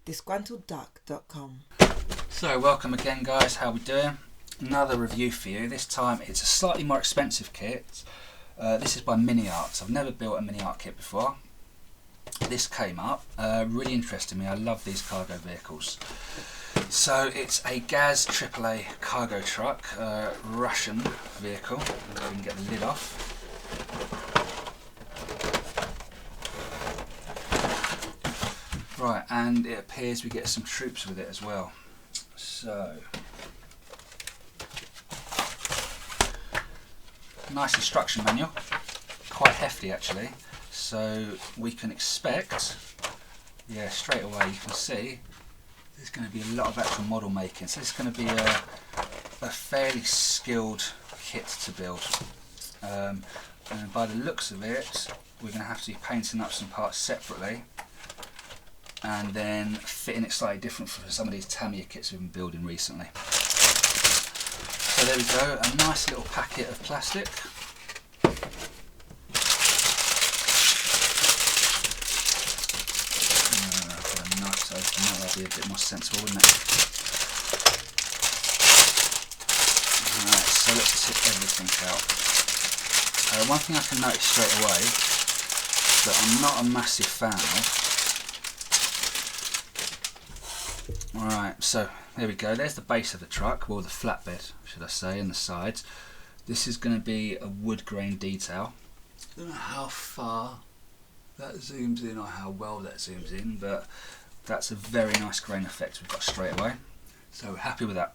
disgruntledduck.com. So welcome again guys, how we doing? Another review for you. This time it's a slightly more expensive kit. This is by Miniart. I've never built a Miniart kit before. This came up, really interested me. I love these cargo vehicles. So it's a Gaz AAA Cargo Truck, Russian vehicle. We can get the lid off. Right, and it appears we get some troops with it as well. So, nice instruction manual, quite hefty actually. So we can expect, yeah, straight away you can see there's going to be a lot of actual model making. So it's going to be a fairly skilled kit to build. And by the looks of it, we're going to have to be painting up some parts separately and then fitting it slightly different for some of these Tamiya kits we've been building recently. So there we go, a nice little packet of plastic. That'd be a bit more sensible, wouldn't it? Alright, so let's tip everything out. One thing I can notice straight away that I'm not a massive fan of. Alright, so there we go, there's the base of the truck, well the flatbed should I say, and the sides. This is going to be a wood grain detail. I don't know how far that zooms in or how well that zooms in, but that's a very nice grain effect we've got straight away. So we're happy with that.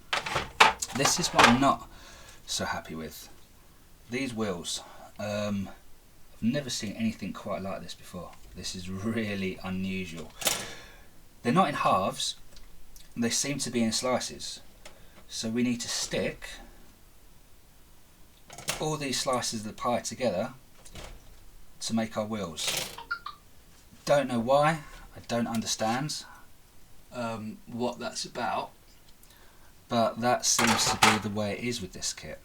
This is what I'm not so happy with. These wheels. I've never seen anything quite like this before. This is really unusual. They're not in halves. They seem to be in slices. So we need to stick all these slices of the pie together to make our wheels. Don't know why. I don't understand what that's about, but that seems to be the way it is with this kit.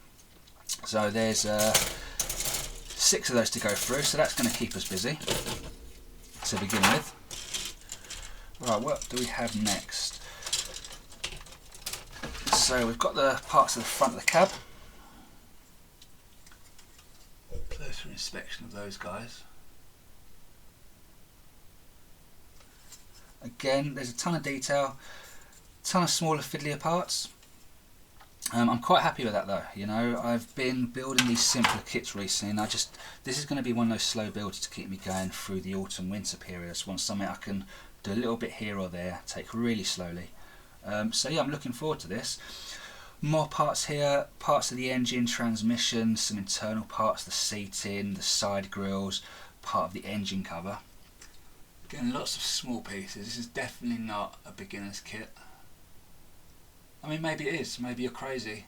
So there's 6 of those to go through, so that's going to keep us busy to begin with. Right, what do we have next? So we've got the parts of the front of the cab. Closer inspection of those guys. Again, there's a ton of detail, ton of smaller fiddlier parts. I'm quite happy with that though. You know, I've been building these simpler kits recently, and this is going to be one of those slow builds to keep me going through the autumn-winter period. I just want something I can do a little bit here or there, take really slowly. So yeah, I'm looking forward to this. More parts here, parts of the engine, transmission, some internal parts, the seating, the side grills, part of the engine cover. Again, lots of small pieces. This is definitely not a beginner's kit. I mean, maybe it is. Maybe you're crazy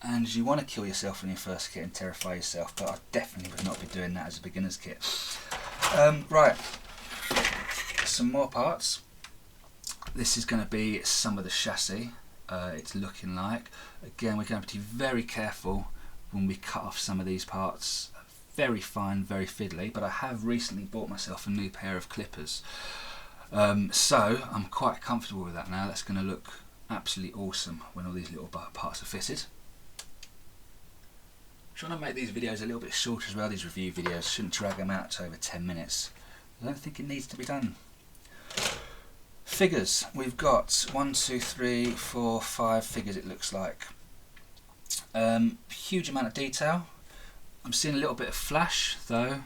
and you want to kill yourself on your first kit and terrify yourself, but I definitely would not be doing that as a beginner's kit. Right, some more parts. This is going to be some of the chassis. It's looking like. Again, we're going to be very careful when we cut off some of these parts. Very fine, very fiddly, but I have recently bought myself a new pair of clippers. So I'm quite comfortable with that now. That's going to look absolutely awesome when all these little parts are fitted. I'm trying to make these videos a little bit shorter as well, these review videos. Shouldn't drag them out to over 10 minutes. I don't think it needs to be done. Figures. We've got 1, 2, 3, 4, 5 figures it looks like. Huge amount of detail. I'm seeing a little bit of flash though,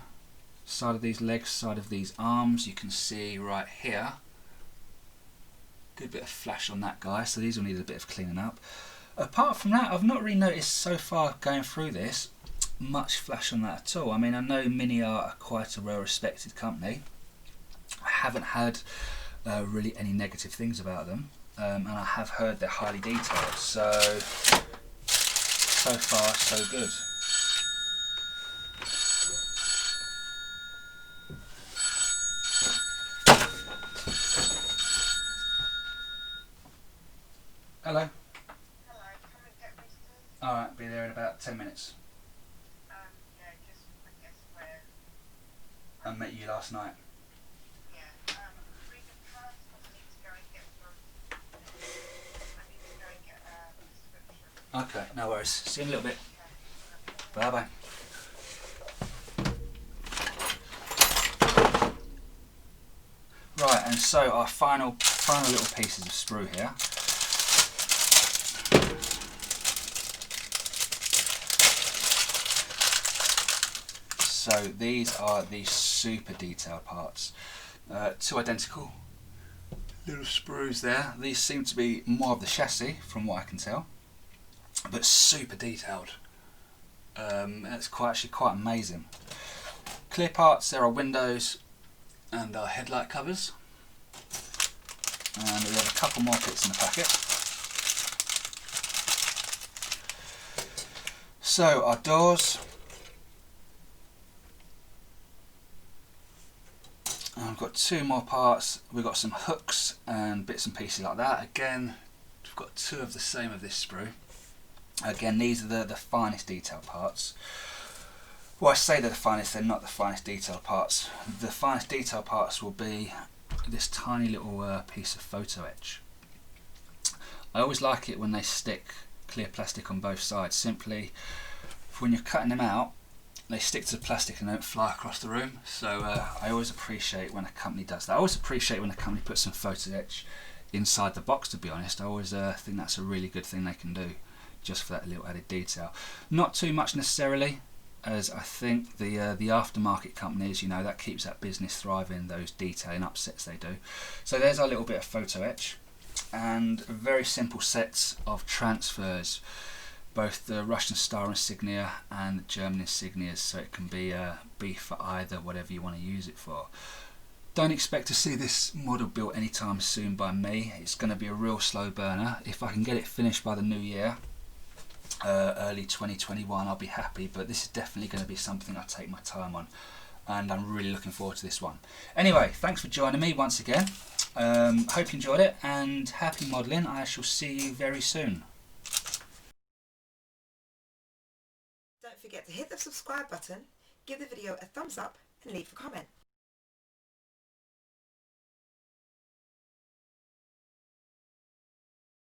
side of these legs, side of these arms. You can see right here, good bit of flash on that guy, so these will need a bit of cleaning up. Apart from that, I've not really noticed so far going through this much flash on that at all. I mean, I know Miniart are quite a well respected company. I haven't had really any negative things about them, and I have heard they're highly detailed, so far so good. Hello. Hello, come and get me to... Alright, be there in about 10 minutes. Yeah, just, I guess, where... I met you last night. Yeah, Freedom Car Okay, no worries. See you in a little bit. Bye bye. Right, and so our final little pieces of sprue here. So these are the super detailed parts. Two identical little sprues there. These seem to be more of the chassis from what I can tell, but super detailed. It's actually quite amazing. Clear parts, there are windows and our headlight covers, and we have a couple more bits in the packet. So our doors, and we've got two more parts. We've got some hooks and bits and pieces like that. Again, we've got two of the same of this sprue. Again, these are the finest detailed parts. Well, I say they're the finest, they're not the finest detailed parts. The finest detailed parts will be this tiny little piece of photo etch. I always like it when they stick clear plastic on both sides. Simply, when you're cutting them out, they stick to the plastic and don't fly across the room. So I always appreciate when a company does that. I always appreciate when a company puts some photo etch inside the box, to be honest. I always think that's a really good thing they can do, just for that little added detail. Not too much necessarily, as I think the aftermarket companies, you know, that keeps that business thriving, those detailing upsets they do. So there's our little bit of photo etch, and very simple sets of transfers, both the Russian Star insignia and the German insignias, so it can be for either, whatever you want to use it for. Don't expect to see this model built anytime soon by me. It's going to be a real slow burner. If I can get it finished by the new year, early 2021, I'll be happy, but this is definitely going to be something I take my time on, and I'm really looking forward to this one. Anyway, thanks for joining me once again. Hope you enjoyed it, and happy modelling. I shall see you very soon. Don't forget to hit the subscribe button, give the video a thumbs up and leave a comment.